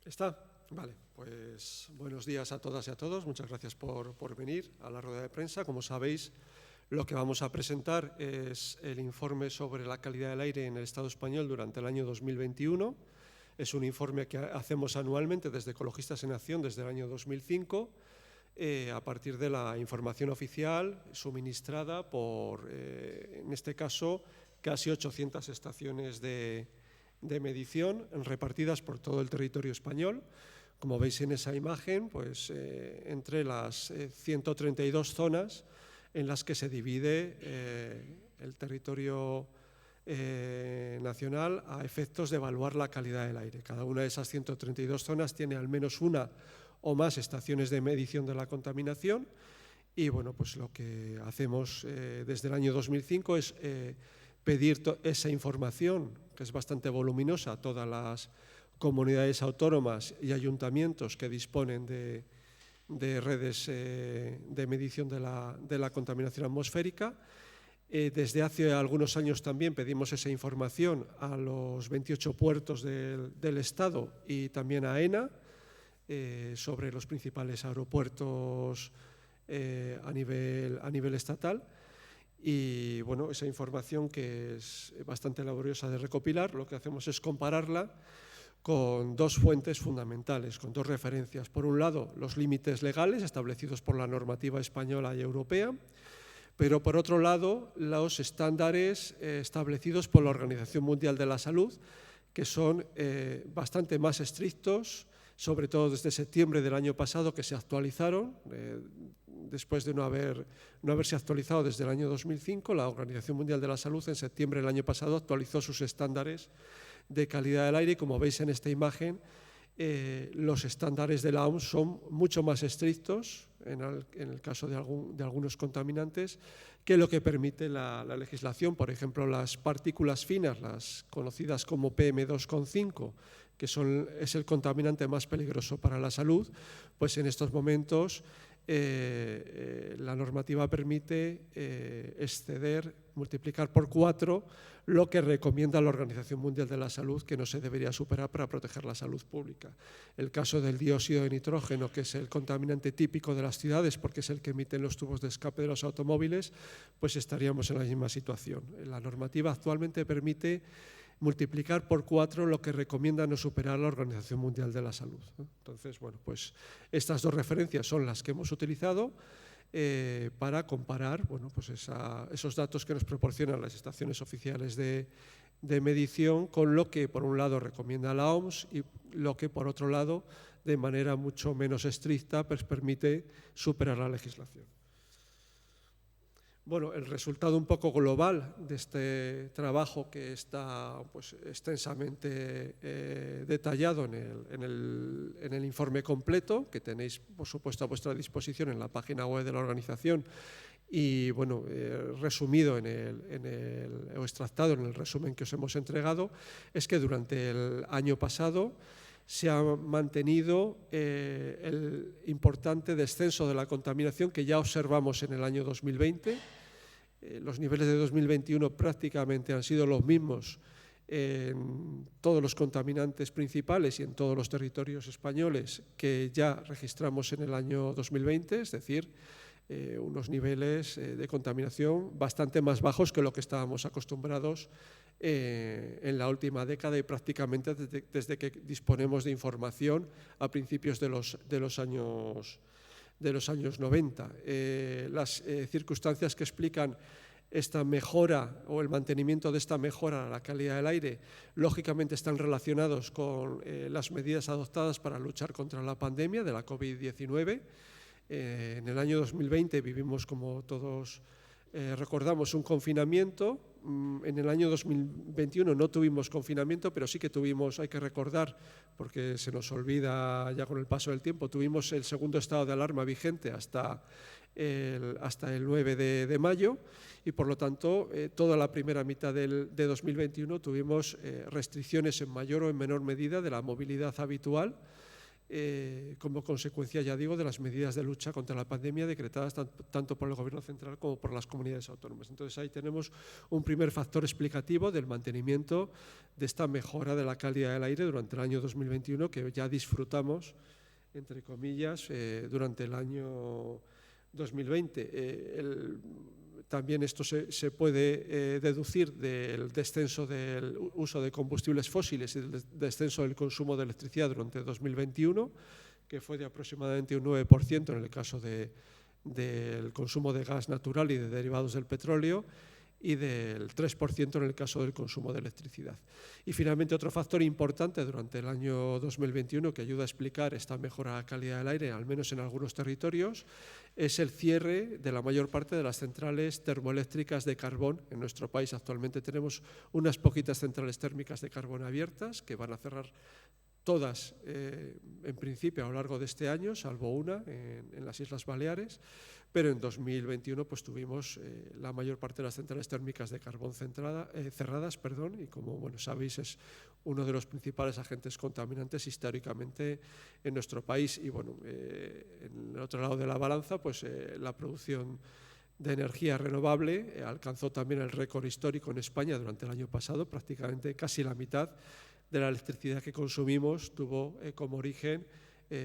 ¿Está? Vale, pues buenos días a todas y a todos. Muchas gracias por venir a la rueda de prensa. Como sabéis, lo que vamos a presentar es el informe sobre la calidad del aire en el Estado español durante el año 2021. Es un informe que hacemos anualmente desde Ecologistas en Acción desde el año 2005, a partir de la información oficial suministrada por, en este caso, casi 800 estaciones de medición repartidas por todo el territorio español. Como veis en esa imagen, pues entre las 132 zonas en las que se divide el territorio nacional a efectos de evaluar la calidad del aire. Cada una de esas 132 zonas tiene al menos una o más estaciones de medición de la contaminación y bueno, pues lo que hacemos desde el año 2005 es pedir esa información, que es bastante voluminosa, a todas las comunidades autónomas y ayuntamientos que disponen de redes de medición de la contaminación atmosférica. Desde hace algunos años también pedimos esa información a los 28 puertos del Estado y también a AENA sobre los principales aeropuertos a nivel estatal. Y bueno, esa información, que es bastante laboriosa de recopilar, lo que hacemos es compararla con dos fuentes fundamentales, con dos referencias. Por un lado, los límites legales establecidos por la normativa española y europea, pero por otro lado, los estándares establecidos por la Organización Mundial de la Salud, que son bastante más estrictos, sobre todo desde septiembre del año pasado, que se actualizaron. Después de no haberse actualizado desde el año 2005, la Organización Mundial de la Salud en septiembre del año pasado actualizó sus estándares de calidad del aire y, como veis en esta imagen, los estándares de la OMS son mucho más estrictos en el caso de algunos contaminantes que lo que permite la legislación. Por ejemplo, las partículas finas, las conocidas como PM2,5, que es el contaminante más peligroso para la salud, pues en estos momentos la normativa permite multiplicar por 4 lo que recomienda la Organización Mundial de la Salud, que no se debería superar para proteger la salud pública. El caso del dióxido de nitrógeno, que es el contaminante típico de las ciudades, porque es el que emiten los tubos de escape de los automóviles, pues estaríamos en la misma situación. La normativa actualmente permite multiplicar por 4 lo que recomienda no superar la Organización Mundial de la Salud. Entonces, bueno, pues estas dos referencias son las que hemos utilizado para comparar, bueno, pues esos datos que nos proporcionan las estaciones oficiales de medición con lo que, por un lado, recomienda la OMS y lo que, por otro lado, de manera mucho menos estricta, pues permite superar la legislación. Bueno, el resultado un poco global de este trabajo, que está pues extensamente detallado en el informe completo, que tenéis, por supuesto, a vuestra disposición en la página web de la organización, y bueno, resumido o extractado en el resumen que os hemos entregado, es que durante el año pasado se ha mantenido el importante descenso de la contaminación que ya observamos en el año 2020. Los niveles de 2021 prácticamente han sido los mismos en todos los contaminantes principales y en todos los territorios españoles que ya registramos en el año 2020, es decir, unos niveles de contaminación bastante más bajos que lo que estábamos acostumbrados en la última década y prácticamente desde que disponemos de información a principios de los años 90. Las circunstancias que explican esta mejora o el mantenimiento de esta mejora a la calidad del aire, lógicamente están relacionados con las medidas adoptadas para luchar contra la pandemia de la COVID-19. En el año 2020 vivimos, como todos recordamos, un confinamiento. En el año 2021 no tuvimos confinamiento, pero sí que tuvimos, hay que recordar, porque se nos olvida ya con el paso del tiempo, tuvimos el segundo estado de alarma vigente hasta el 9 de mayo y, por lo tanto, toda la primera mitad de 2021 tuvimos restricciones en mayor o en menor medida de la movilidad habitual como consecuencia, ya digo, de las medidas de lucha contra la pandemia decretadas tanto por el Gobierno central como por las comunidades autónomas. Entonces, ahí tenemos un primer factor explicativo del mantenimiento de esta mejora de la calidad del aire durante el año 2021, que ya disfrutamos, entre comillas, durante el año 2020. También esto se puede deducir del descenso del uso de combustibles fósiles y del descenso del consumo de electricidad durante 2021, que fue de aproximadamente un 9% en el caso del consumo de gas natural y de derivados del petróleo, y del 3% en el caso del consumo de electricidad. Y finalmente, otro factor importante durante el año 2021 que ayuda a explicar esta mejora de la calidad del aire, al menos en algunos territorios, es el cierre de la mayor parte de las centrales termoeléctricas de carbón. En nuestro país actualmente tenemos unas poquitas centrales térmicas de carbón abiertas que van a cerrar todas, en principio, a lo largo de este año, salvo una en las Islas Baleares, pero en 2021 pues, tuvimos la mayor parte de las centrales térmicas de carbón cerradas, y como bueno, sabéis, es uno de los principales agentes contaminantes históricamente en nuestro país. Y bueno, en el otro lado de la balanza, pues la producción de energía renovable alcanzó también el récord histórico en España durante el año pasado. Prácticamente casi la mitad de la electricidad que consumimos tuvo como origen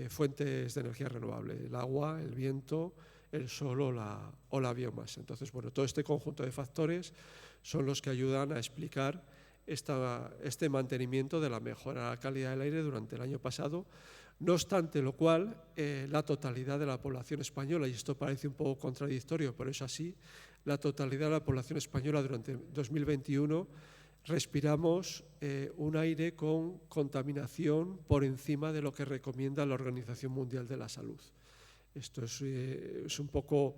fuentes de energía renovable: el agua, el viento, el sol o la biomasa. Entonces, bueno, todo este conjunto de factores son los que ayudan a explicar este mantenimiento de la mejora de la calidad del aire durante el año pasado. No obstante lo cual, la totalidad de la población española, y esto parece un poco contradictorio, pero es así, la totalidad de la población española durante 2021 respiramos un aire con contaminación por encima de lo que recomienda la Organización Mundial de la Salud. Esto es un poco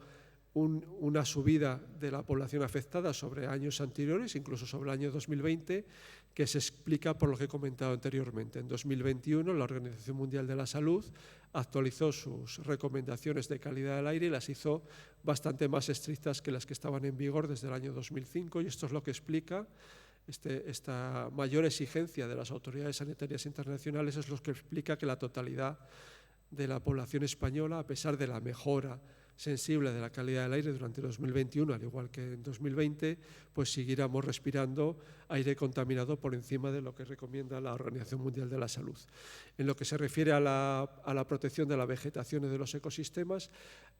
una subida de la población afectada sobre años anteriores, incluso sobre el año 2020, que se explica por lo que he comentado anteriormente. En 2021, la Organización Mundial de la Salud actualizó sus recomendaciones de calidad del aire y las hizo bastante más estrictas que las que estaban en vigor desde el año 2005, y esto es lo que explica esta mayor exigencia de las autoridades sanitarias internacionales. Es lo que explica que la totalidad de la población española, a pesar de la mejora sensible de la calidad del aire durante 2021, al igual que en 2020, pues siguiéramos respirando aire contaminado por encima de lo que recomienda la Organización Mundial de la Salud. En lo que se refiere a la protección de la vegetación y de los ecosistemas,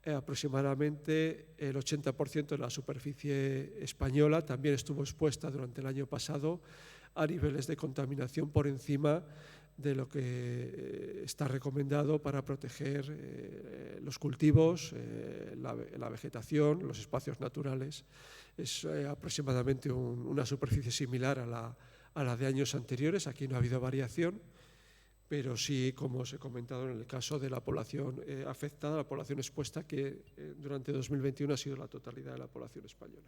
aproximadamente el 80% de la superficie española también estuvo expuesta durante el año pasado a niveles de contaminación por encima de lo que está recomendado para proteger los cultivos, la vegetación, los espacios naturales. Es aproximadamente una superficie similar a la de años anteriores. Aquí no ha habido variación, pero sí, como os he comentado, en el caso de la población afectada, la población expuesta, que durante 2021 ha sido la totalidad de la población española.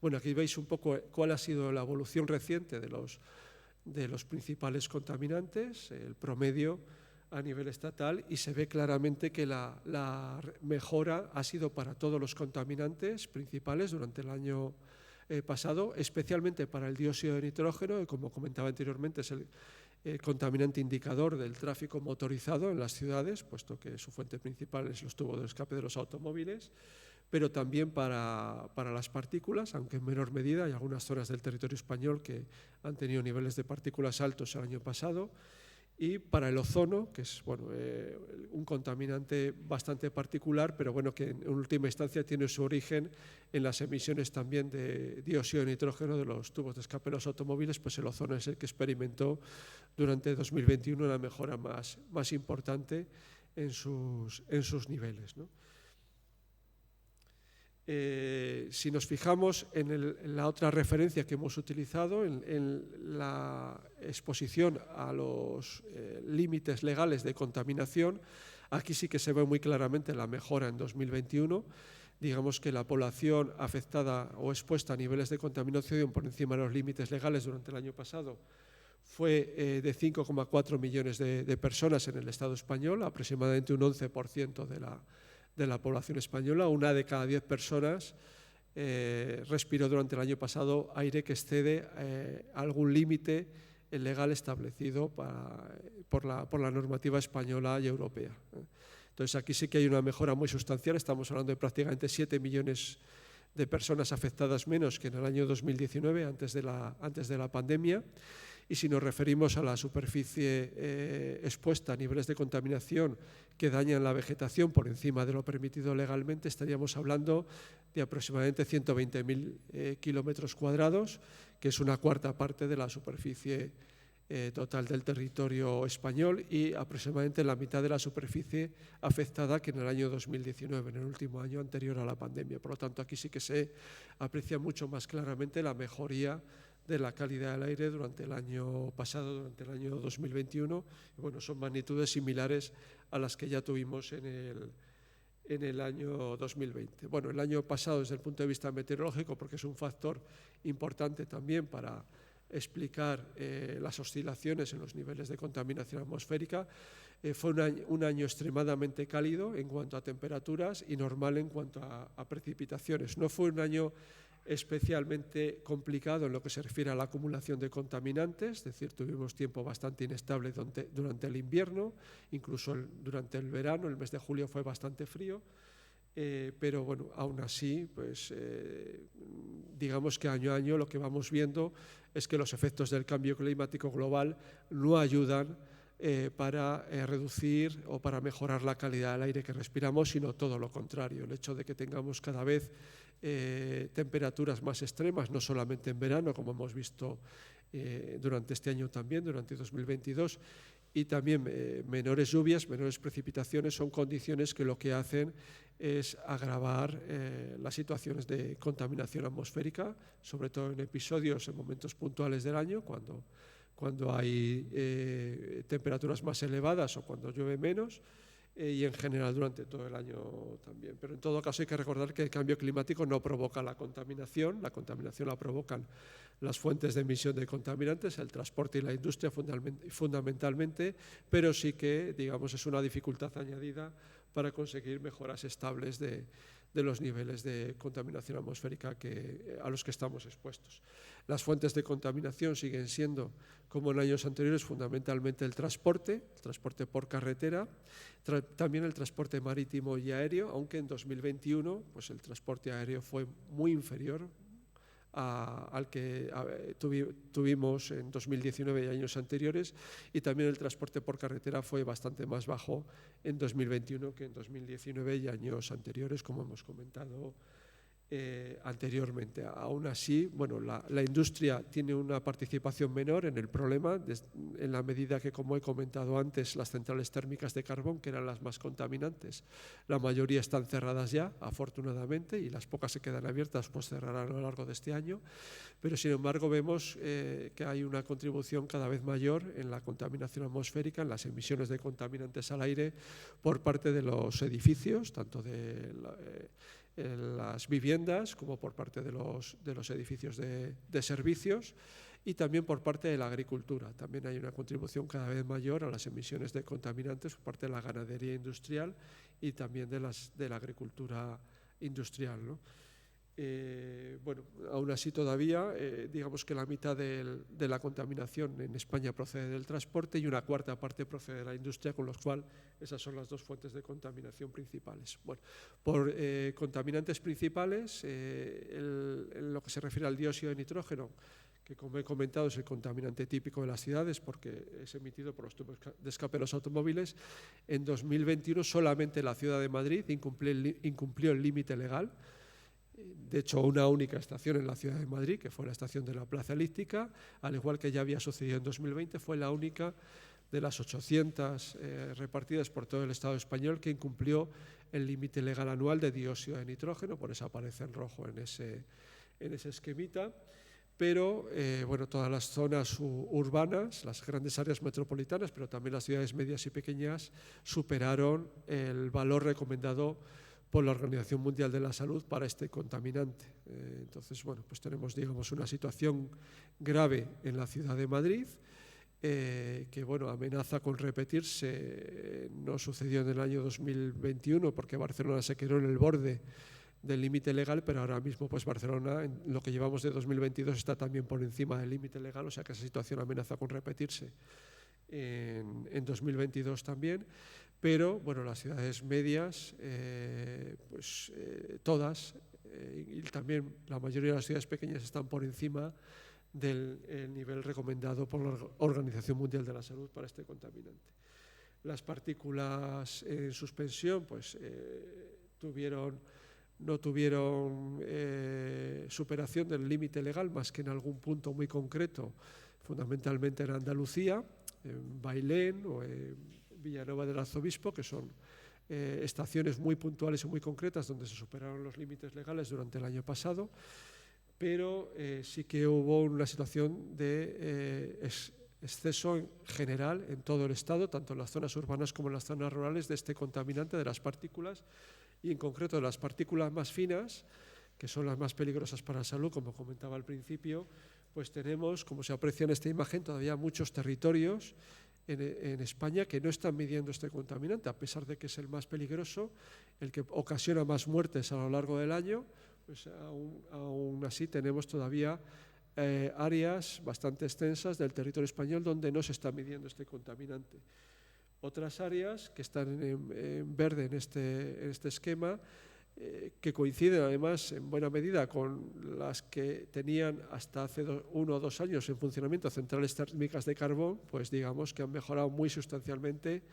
Bueno, aquí veis un poco cuál ha sido la evolución reciente de los principales contaminantes, el promedio a nivel estatal, y se ve claramente que la mejora ha sido para todos los contaminantes principales durante el año pasado, especialmente para el dióxido de nitrógeno, que, como comentaba anteriormente, es el contaminante indicador del tráfico motorizado en las ciudades, puesto que su fuente principal es los tubos de escape de los automóviles, pero también para las partículas, aunque en menor medida. Hay algunas zonas del territorio español que han tenido niveles de partículas altos el año pasado, y para el ozono, que es un contaminante bastante particular, pero bueno, que en última instancia tiene su origen en las emisiones también de dióxido de nitrógeno de los tubos de escape de los automóviles. Pues el ozono es el que experimentó durante 2021 una mejora más importante en sus niveles, ¿no? Si nos fijamos en la otra referencia que hemos utilizado, en la exposición a los límites legales de contaminación, aquí sí que se ve muy claramente la mejora en 2021. Digamos que la población afectada o expuesta a niveles de contaminación por encima de los límites legales durante el año pasado fue de 5,4 millones de personas en el Estado español, aproximadamente un 11% de la población española. Una de cada 10 personas respiró durante el año pasado aire que excede algún límite legal establecido por la normativa española y europea. Entonces, aquí sí que hay una mejora muy sustancial. Estamos hablando de prácticamente 7 millones de personas afectadas menos que en el año 2019, antes de la pandemia. Y si nos referimos a la superficie expuesta a niveles de contaminación que dañan la vegetación por encima de lo permitido legalmente, estaríamos hablando de aproximadamente 120.000 kilómetros cuadrados, que es una cuarta parte de la superficie total del territorio español y aproximadamente la mitad de la superficie afectada que en el año 2019, en el último año anterior a la pandemia. Por lo tanto, aquí sí que se aprecia mucho más claramente la mejoría de la calidad del aire durante el año pasado, durante el año 2021. Y bueno, son magnitudes similares a las que ya tuvimos en el año 2020. Bueno, el año pasado desde el punto de vista meteorológico, porque es un factor importante también para explicar las oscilaciones en los niveles de contaminación atmosférica, fue un año extremadamente cálido en cuanto a temperaturas y normal en cuanto a precipitaciones. No fue un año especialmente complicado en lo que se refiere a la acumulación de contaminantes, es decir, tuvimos tiempo bastante inestable durante el invierno, incluso durante el verano, el mes de julio fue bastante frío, pero bueno, aún así, pues digamos que año a año lo que vamos viendo es que los efectos del cambio climático global no ayudan para reducir o para mejorar la calidad del aire que respiramos, sino todo lo contrario. El hecho de que tengamos cada vez temperaturas más extremas, no solamente en verano, como hemos visto durante este año también, durante 2022, y también menores lluvias, menores precipitaciones, son condiciones que lo que hacen es agravar las situaciones de contaminación atmosférica, sobre todo en episodios, en momentos puntuales del año, cuando hay temperaturas más elevadas o cuando llueve menos, y en general durante todo el año también. Pero en todo caso hay que recordar que el cambio climático no provoca la contaminación la provocan las fuentes de emisión de contaminantes, el transporte y la industria fundamentalmente, pero sí que, digamos, es una dificultad añadida para conseguir mejoras estables de los niveles de contaminación atmosférica a los que estamos expuestos. Las fuentes de contaminación siguen siendo, como en años anteriores, fundamentalmente el transporte por carretera, también el transporte marítimo y aéreo, aunque en 2021 pues el transporte aéreo fue muy inferior al que tuvimos en 2019 y años anteriores, y también el transporte por carretera fue bastante más bajo en 2021 que en 2019 y años anteriores, como hemos comentado anteriormente. Aún así, bueno, la industria tiene una participación menor en el problema, en la medida que, como he comentado antes, las centrales térmicas de carbón, que eran las más contaminantes, la mayoría están cerradas ya, afortunadamente, y las pocas que quedan abiertas pues cerrarán a lo largo de este año. Pero, sin embargo, vemos que hay una contribución cada vez mayor en la contaminación atmosférica, en las emisiones de contaminantes al aire por parte de los edificios, tanto de las viviendas como por parte de los edificios de servicios, y también por parte de la agricultura. También hay una contribución cada vez mayor a las emisiones de contaminantes por parte de la ganadería industrial y también de la agricultura industrial, ¿no? Bueno, aún así todavía, digamos que la mitad de la contaminación en España procede del transporte y una cuarta parte procede de la industria, con lo cual esas son las dos fuentes de contaminación principales. Bueno, por contaminantes principales, en lo que se refiere al dióxido de nitrógeno, que como he comentado es el contaminante típico de las ciudades porque es emitido por los tubos de escape de los automóviles, en 2021 solamente la ciudad de Madrid incumplió el límite legal. De hecho, una única estación en la ciudad de Madrid, que fue la estación de la Plaza Elíptica, al igual que ya había sucedido en 2020, fue la única de las 800 repartidas por todo el Estado español que incumplió el límite legal anual de dióxido de nitrógeno, por eso aparece en rojo en ese esquemita. Pero bueno, todas las zonas urbanas, las grandes áreas metropolitanas, pero también las ciudades medias y pequeñas, superaron el valor recomendado por la Organización Mundial de la Salud para este contaminante. Entonces, bueno, pues tenemos, digamos, una situación grave en la ciudad de Madrid, que, bueno, amenaza con repetirse. No sucedió en el año 2021 porque Barcelona se quedó en el borde del límite legal, pero ahora mismo pues Barcelona, en lo que llevamos de 2022, está también por encima del límite legal, o sea que esa situación amenaza con repetirse en 2022 también. Pero bueno, las ciudades medias, todas, y también la mayoría de las ciudades pequeñas están por encima del nivel recomendado por la Organización Mundial de la Salud para este contaminante. Las partículas en suspensión pues, no tuvieron superación del límite legal más que en algún punto muy concreto, fundamentalmente en Andalucía, en Bailén o en Villanueva del Arzobispo, que son estaciones muy puntuales y muy concretas donde se superaron los límites legales durante el año pasado, pero sí que hubo una situación de exceso en general en todo el Estado, tanto en las zonas urbanas como en las zonas rurales, de este contaminante de las partículas, y en concreto de las partículas más finas, que son las más peligrosas para la salud, como comentaba al principio. Pues tenemos, como se aprecia en esta imagen, todavía muchos territorios en España que no están midiendo este contaminante, a pesar de que es el más peligroso, el que ocasiona más muertes a lo largo del año. Pues aún así tenemos todavía áreas bastante extensas del territorio español donde no se está midiendo este contaminante. Otras áreas que están en verde en este esquema, que coinciden además en buena medida con las que tenían hasta hace 1 o 2 años en funcionamiento centrales térmicas de carbón, pues digamos que han mejorado muy sustancialmente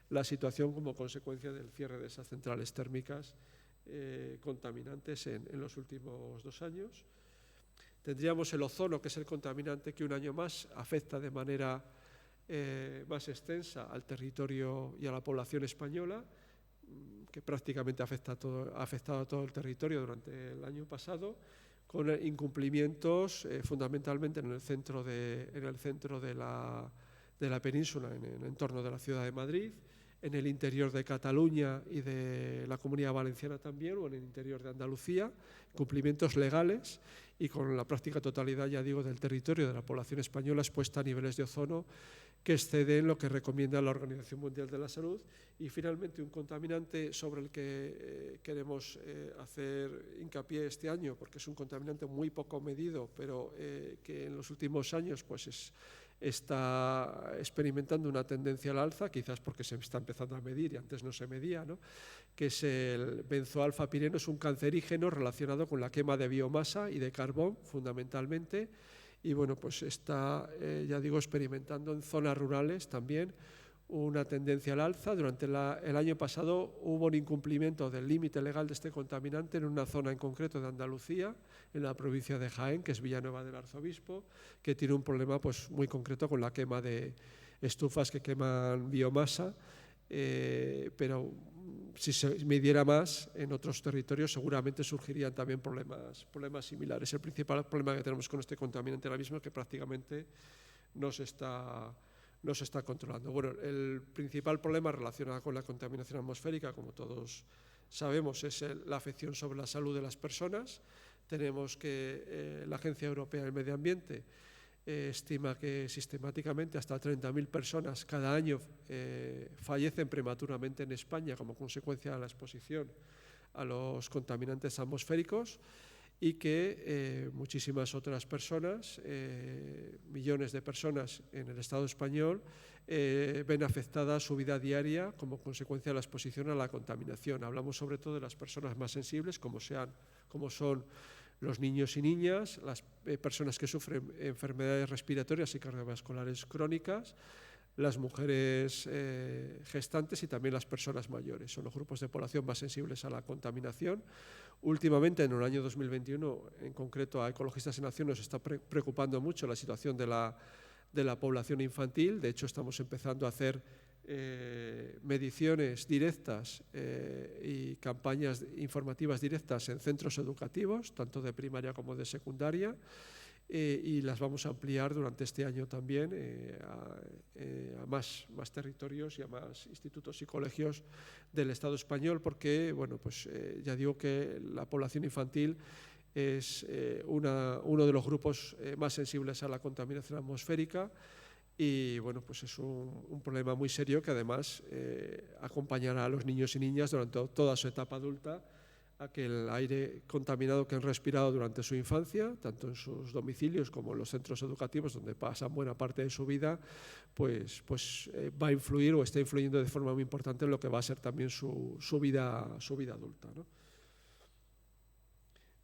la situación como consecuencia del cierre de esas centrales térmicas contaminantes en los últimos 2 años. Tendríamos el ozono, que es el contaminante que un año más afecta de manera más extensa al territorio y a la población española, que prácticamente ha afectado a todo el territorio durante el año pasado, con incumplimientos fundamentalmente en el centro de la península, en el entorno de la ciudad de Madrid, en el interior de Cataluña y de la Comunidad Valenciana también, o en el interior de Andalucía, cumplimientos legales, y con la práctica totalidad, ya digo, del territorio de la población española expuesta a niveles de ozono que exceden lo que recomienda la Organización Mundial de la Salud. Y finalmente un contaminante sobre el que queremos hacer hincapié este año, porque es un contaminante muy poco medido, pero que en los últimos años pues está experimentando una tendencia al alza, quizás porque se está empezando a medir y antes no se medía, ¿no? Que es el benzoalfa-pireno. Es un cancerígeno relacionado con la quema de biomasa y de carbón, fundamentalmente, y bueno, pues está, ya digo, experimentando en zonas rurales también una tendencia al alza. Durante el año pasado hubo un incumplimiento del límite legal de este contaminante en una zona en concreto de Andalucía, en la provincia de Jaén, que es Villanueva del Arzobispo, que tiene un problema pues, muy concreto con la quema de estufas que queman biomasa, pero si se midiera más en otros territorios seguramente surgirían también problemas similares. El principal problema que tenemos con este contaminante ahora mismo es que prácticamente no se está controlando. Bueno, el principal problema relacionado con la contaminación atmosférica, como todos sabemos, es la afección sobre la salud de las personas. Tenemos que la Agencia Europea del Medio Ambiente estima que sistemáticamente hasta 30.000 personas cada año fallecen prematuramente en España como consecuencia de la exposición a los contaminantes atmosféricos, y que muchísimas otras personas, millones de personas en el Estado español, ven afectada su vida diaria como consecuencia de la exposición a la contaminación. Hablamos sobre todo de las personas más sensibles, como son los niños y niñas, las personas que sufren enfermedades respiratorias y cardiovasculares crónicas, las mujeres gestantes y también las personas mayores. Son los grupos de población más sensibles a la contaminación. Últimamente, en el año 2021, en concreto a Ecologistas en Acción nos está preocupando mucho la situación de la población infantil. De hecho, estamos empezando a hacer mediciones directas y campañas informativas directas en centros educativos, tanto de primaria como de secundaria, y las vamos a ampliar durante este año también a más territorios y a más institutos y colegios del Estado español, porque bueno, pues, ya digo que la población infantil es uno de los grupos más sensibles a la contaminación atmosférica. Y bueno, pues es un problema muy serio que además acompañará a los niños y niñas durante toda su etapa adulta, aquel aire contaminado que han respirado durante su infancia, tanto en sus domicilios como en los centros educativos, donde pasan buena parte de su vida, pues va a influir o está influyendo de forma muy importante en lo que va a ser también su vida adulta, ¿no?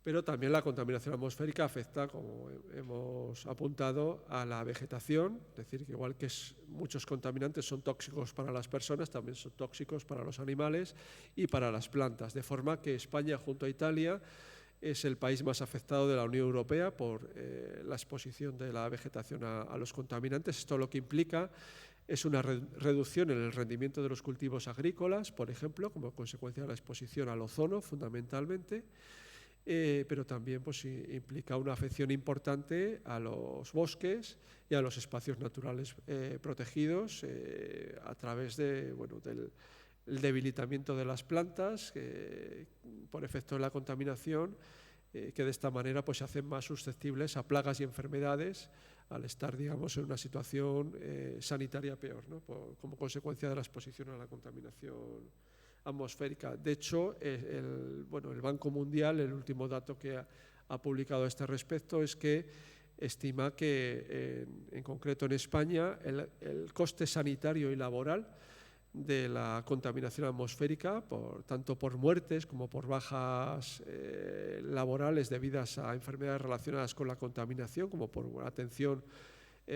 Pero también la contaminación atmosférica afecta, como hemos apuntado, a la vegetación, es decir, que igual que muchos contaminantes son tóxicos para las personas, también son tóxicos para los animales y para las plantas, de forma que España, junto a Italia, es el país más afectado de la Unión Europea por la exposición de la vegetación a los contaminantes. Esto lo que implica es una reducción en el rendimiento de los cultivos agrícolas, por ejemplo, como consecuencia de la exposición al ozono, fundamentalmente. Pero también pues, implica una afección importante a los bosques y a los espacios naturales protegidos a través del debilitamiento de las plantas por efecto de la contaminación, que de esta manera pues, se hacen más susceptibles a plagas y enfermedades al estar, digamos, en una situación sanitaria peor, ¿no? Como consecuencia de la exposición a la contaminación atmosférica. De hecho, el Banco Mundial, el último dato que ha publicado a este respecto es que estima que, en concreto en España, el coste sanitario y laboral de la contaminación atmosférica, tanto por muertes como por bajas laborales debidas a enfermedades relacionadas con la contaminación, como por atención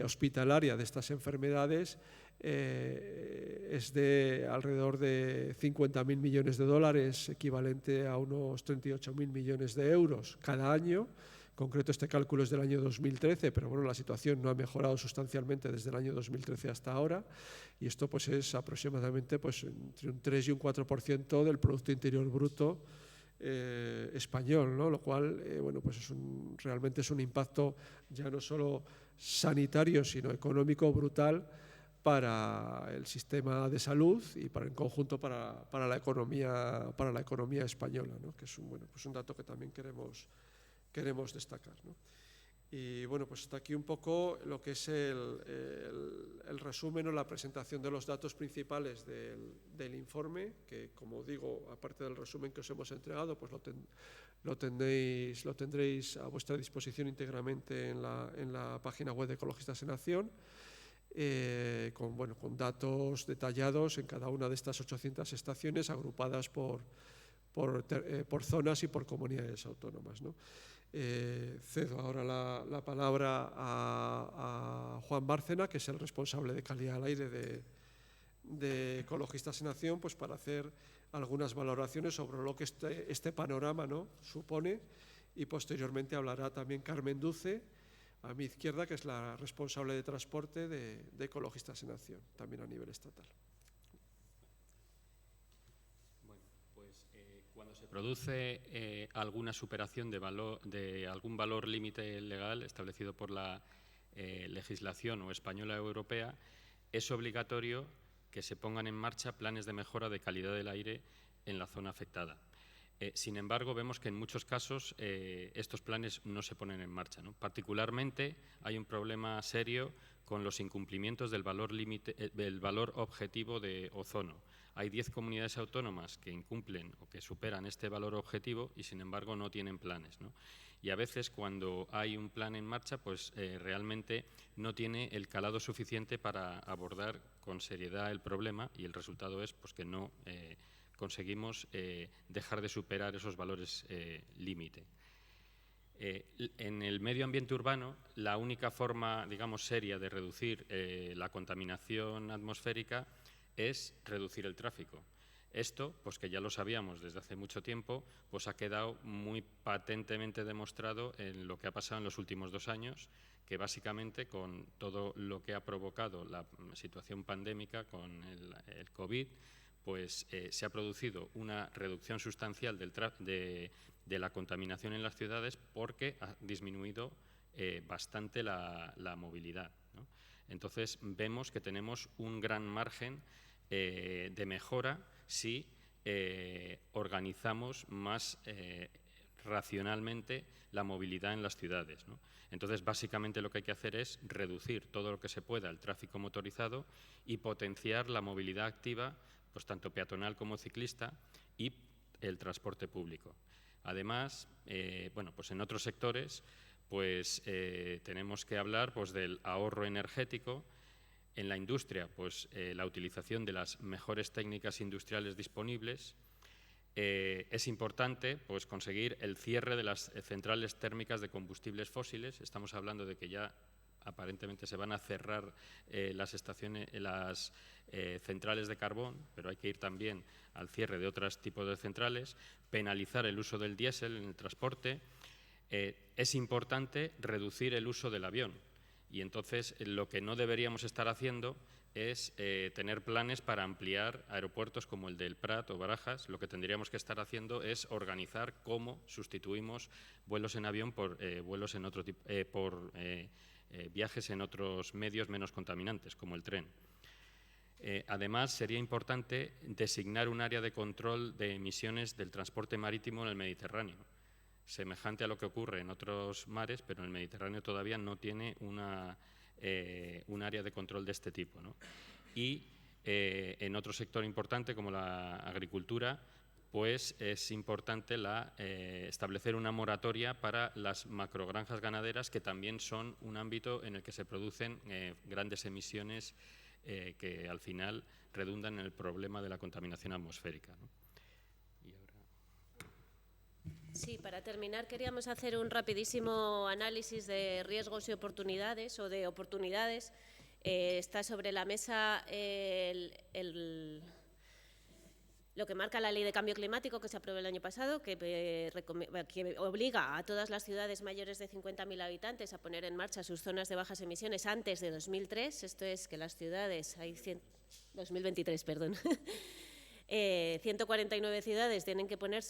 hospitalaria de estas enfermedades, es de alrededor de 50.000 millones de dólares, equivalente a unos 38.000 millones de euros cada año. En concreto, este cálculo es del año 2013, pero bueno, la situación no ha mejorado sustancialmente desde el año 2013 hasta ahora, y esto pues es aproximadamente pues, entre un 3 y un 4% del Producto Interior Bruto español, ¿no? Lo cual pues realmente es un impacto ya no solo sanitario, sino económico brutal para el sistema de salud y para en conjunto para la economía española, ¿no? Que es un dato que también queremos destacar, ¿no? Y bueno, pues hasta aquí un poco lo que es el resumen o la presentación de los datos principales del informe, que como digo, aparte del resumen que os hemos entregado, pues lo tendréis a vuestra disposición íntegramente en la página web de Ecologistas en Acción, con datos detallados en cada una de estas 800 estaciones, agrupadas por zonas y por comunidades autónomas, ¿no? Cedo ahora la palabra a Juan Bárcena, que es el responsable de calidad del aire de Ecologistas en Acción, pues para hacer algunas valoraciones sobre lo que este panorama, ¿no?, supone, y posteriormente hablará también Carmen Duce, a mi izquierda, que es la responsable de transporte de Ecologistas en Acción, también a nivel estatal. Cuando se produce alguna superación de algún valor límite legal establecido por la legislación o española o europea, es obligatorio que se pongan en marcha planes de mejora de calidad del aire en la zona afectada. Sin embargo, vemos que en muchos casos estos planes no se ponen en marcha, ¿no? Particularmente hay un problema serio con los incumplimientos del valor objetivo de ozono. Hay 10 comunidades autónomas que incumplen o que superan este valor objetivo y, sin embargo, no tienen planes, ¿no? Y a veces, cuando hay un plan en marcha, pues realmente no tiene el calado suficiente para abordar con seriedad el problema, y el resultado es pues, que no conseguimos dejar de superar esos valores límite. En el medio ambiente urbano, la única forma, digamos, seria de reducir la contaminación atmosférica es reducir el tráfico. Esto, pues que ya lo sabíamos desde hace mucho tiempo, pues ha quedado muy patentemente demostrado en lo que ha pasado en los últimos 2 años, que básicamente con todo lo que ha provocado la situación pandémica con el COVID, pues se ha producido una reducción sustancial de la contaminación en las ciudades, porque ha disminuido bastante la movilidad, ¿no? Entonces vemos que tenemos un gran margen de mejora si organizamos más racionalmente la movilidad en las ciudades, ¿no? Entonces, básicamente lo que hay que hacer es reducir todo lo que se pueda el tráfico motorizado y potenciar la movilidad activa, pues tanto peatonal como ciclista, y el transporte público. Además, bueno, pues en otros sectores pues, tenemos que hablar pues, del ahorro energético. En la industria, pues, la utilización de las mejores técnicas industriales disponibles. Es importante pues, conseguir el cierre de las centrales térmicas de combustibles fósiles. Estamos hablando de que ya aparentemente se van a cerrar las centrales de carbón, pero hay que ir también al cierre de otros tipos de centrales, penalizar el uso del diésel en el transporte. Es importante reducir el uso del avión y entonces lo que no deberíamos estar haciendo es tener planes para ampliar aeropuertos como el del Prat o Barajas. Lo que tendríamos que estar haciendo es organizar cómo sustituimos vuelos en avión por vuelos en otro tipo, viajes en otros medios menos contaminantes, como el tren. Además, sería importante designar un área de control de emisiones del transporte marítimo en el Mediterráneo, semejante a lo que ocurre en otros mares, pero en el Mediterráneo todavía no tiene un área de control de este tipo, ¿no? Y en otro sector importante como la agricultura, pues es importante establecer una moratoria para las macrogranjas ganaderas, que también son un ámbito en el que se producen grandes emisiones que al final redundan en el problema de la contaminación atmosférica, ¿no? Sí, para terminar queríamos hacer un rapidísimo análisis de riesgos y oportunidades o de oportunidades. Está sobre la mesa lo que marca la Ley de Cambio Climático que se aprobó el año pasado, que obliga a todas las ciudades mayores de 50.000 habitantes a poner en marcha sus zonas de bajas emisiones antes de 2003. Esto es que las ciudades, 2023, perdón. 149 ciudades tienen que poner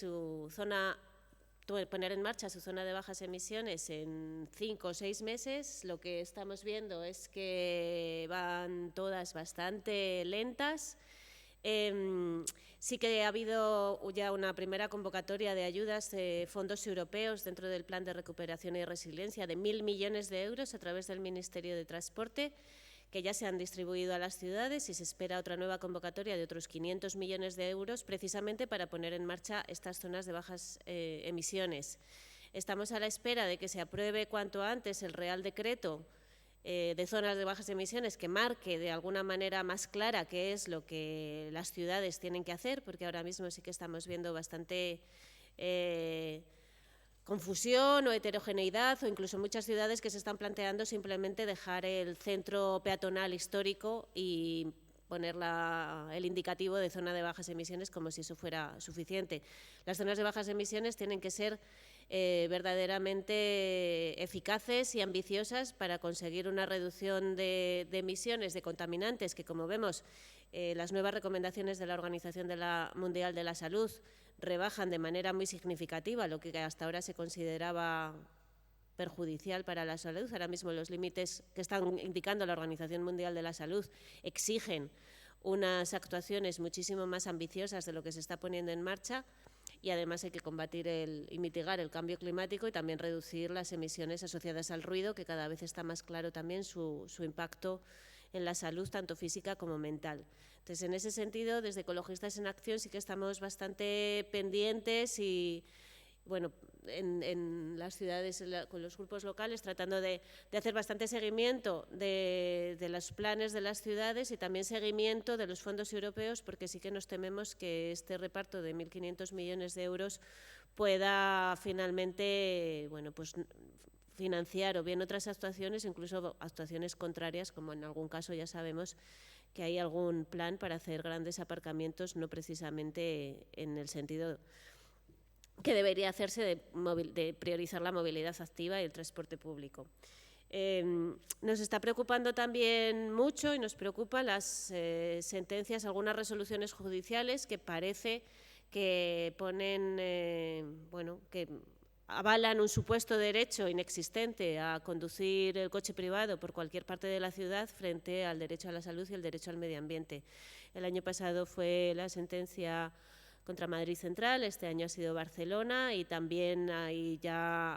en marcha su zona de bajas emisiones en 5 o 6 meses. Lo que estamos viendo es que van todas bastante lentas. Sí que ha habido ya una primera convocatoria de ayudas de fondos europeos dentro del Plan de Recuperación y Resiliencia de 1.000 millones de euros a través del Ministerio de Transporte, que ya se han distribuido a las ciudades, y se espera otra nueva convocatoria de otros 500 millones de euros precisamente para poner en marcha estas zonas de bajas emisiones. Estamos a la espera de que se apruebe cuanto antes el Real Decreto de zonas de bajas emisiones que marque de alguna manera más clara qué es lo que las ciudades tienen que hacer, porque ahora mismo sí que estamos viendo bastante confusión o heterogeneidad, o incluso muchas ciudades que se están planteando simplemente dejar el centro peatonal histórico y poner el indicativo de zona de bajas emisiones como si eso fuera suficiente. Las zonas de bajas emisiones tienen que ser verdaderamente eficaces y ambiciosas para conseguir una reducción de emisiones de contaminantes que, como vemos, las nuevas recomendaciones de la Organización Mundial de la Salud rebajan de manera muy significativa lo que hasta ahora se consideraba perjudicial para la salud. Ahora mismo los límites que están indicando la Organización Mundial de la Salud exigen unas actuaciones muchísimo más ambiciosas de lo que se está poniendo en marcha, y además hay que combatir y mitigar el cambio climático y también reducir las emisiones asociadas al ruido, que cada vez está más claro también su impacto en la salud, tanto física como mental. Entonces, en ese sentido, desde Ecologistas en Acción sí que estamos bastante pendientes y, bueno, en las ciudades, con los grupos locales, tratando de hacer bastante seguimiento de los planes de las ciudades y también seguimiento de los fondos europeos, porque sí que nos tememos que este reparto de 1.500 millones de euros pueda finalmente, bueno, pues financiar o bien otras actuaciones, incluso actuaciones contrarias, como en algún caso ya sabemos que hay algún plan para hacer grandes aparcamientos, no precisamente en el sentido que debería hacerse de priorizar la movilidad activa y el transporte público. Nos está preocupando también mucho y nos preocupan las sentencias, algunas resoluciones judiciales que parece que ponen, bueno, que avalan un supuesto derecho inexistente a conducir el coche privado por cualquier parte de la ciudad frente al derecho a la salud y el derecho al medio ambiente. El año pasado fue la sentencia contra Madrid Central, este año ha sido Barcelona, y también hay ya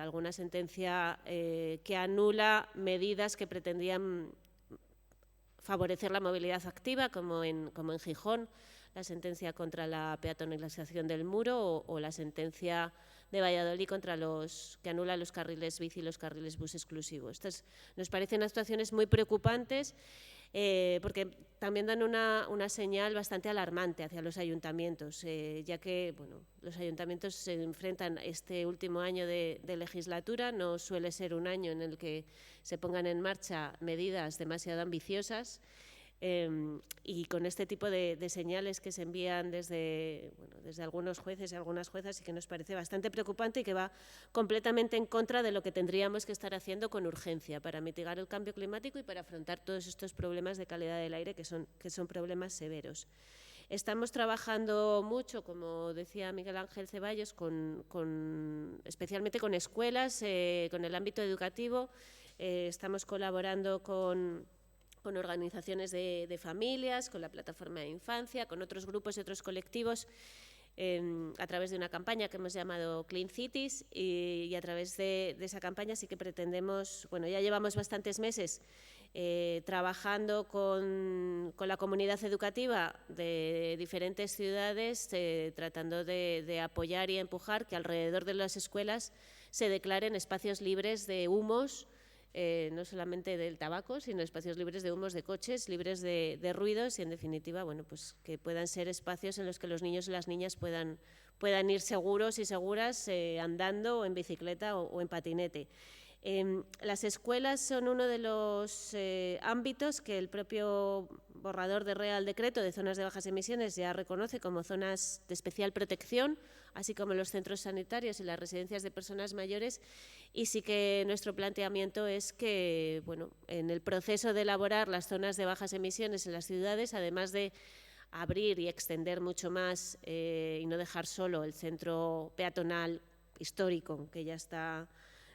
alguna sentencia que anula medidas que pretendían favorecer la movilidad activa, como en Gijón, la sentencia contra la peatonalización del muro o la sentencia de Valladolid que anula los carriles bici y los carriles bus exclusivos. Estas nos parecen actuaciones muy preocupantes porque también dan una señal bastante alarmante hacia los ayuntamientos, ya que los ayuntamientos se enfrentan este último año de legislatura, no suele ser un año en el que se pongan en marcha medidas demasiado ambiciosas, y con este tipo de señales que se envían desde algunos jueces y algunas juezas, y que nos parece bastante preocupante y que va completamente en contra de lo que tendríamos que estar haciendo con urgencia para mitigar el cambio climático y para afrontar todos estos problemas de calidad del aire que son problemas severos. Estamos trabajando mucho, como decía Miguel Ángel Ceballos, especialmente con escuelas, con el ámbito educativo. Estamos colaborando con organizaciones de familias, con la plataforma de infancia, con otros grupos y otros colectivos, a través de una campaña que hemos llamado Clean Cities, y a través de esa campaña sí que pretendemos, ya llevamos bastantes meses trabajando con la comunidad educativa de diferentes ciudades, tratando de apoyar y empujar que alrededor de las escuelas se declaren espacios libres de humos, no solamente del tabaco, sino espacios libres de humos de coches, libres de ruidos, y en definitiva, pues que puedan ser espacios en los que los niños y las niñas puedan ir seguros y seguras andando o en bicicleta o en patinete. Las escuelas son uno de los ámbitos que el propio borrador de Real Decreto de zonas de bajas emisiones ya reconoce como zonas de especial protección, así como los centros sanitarios y las residencias de personas mayores, y sí que nuestro planteamiento es que en el proceso de elaborar las zonas de bajas emisiones en las ciudades, además de abrir y extender mucho más y no dejar solo el centro peatonal histórico, que ya está,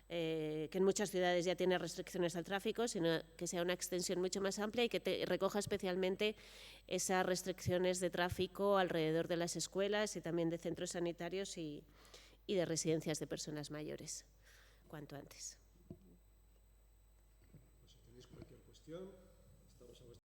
que en muchas ciudades ya tiene restricciones al tráfico, sino que sea una extensión mucho más amplia y que recoja especialmente esas restricciones de tráfico alrededor de las escuelas y también de centros sanitarios y de residencias de personas mayores, cuanto antes. Si tenéis cualquier cuestión.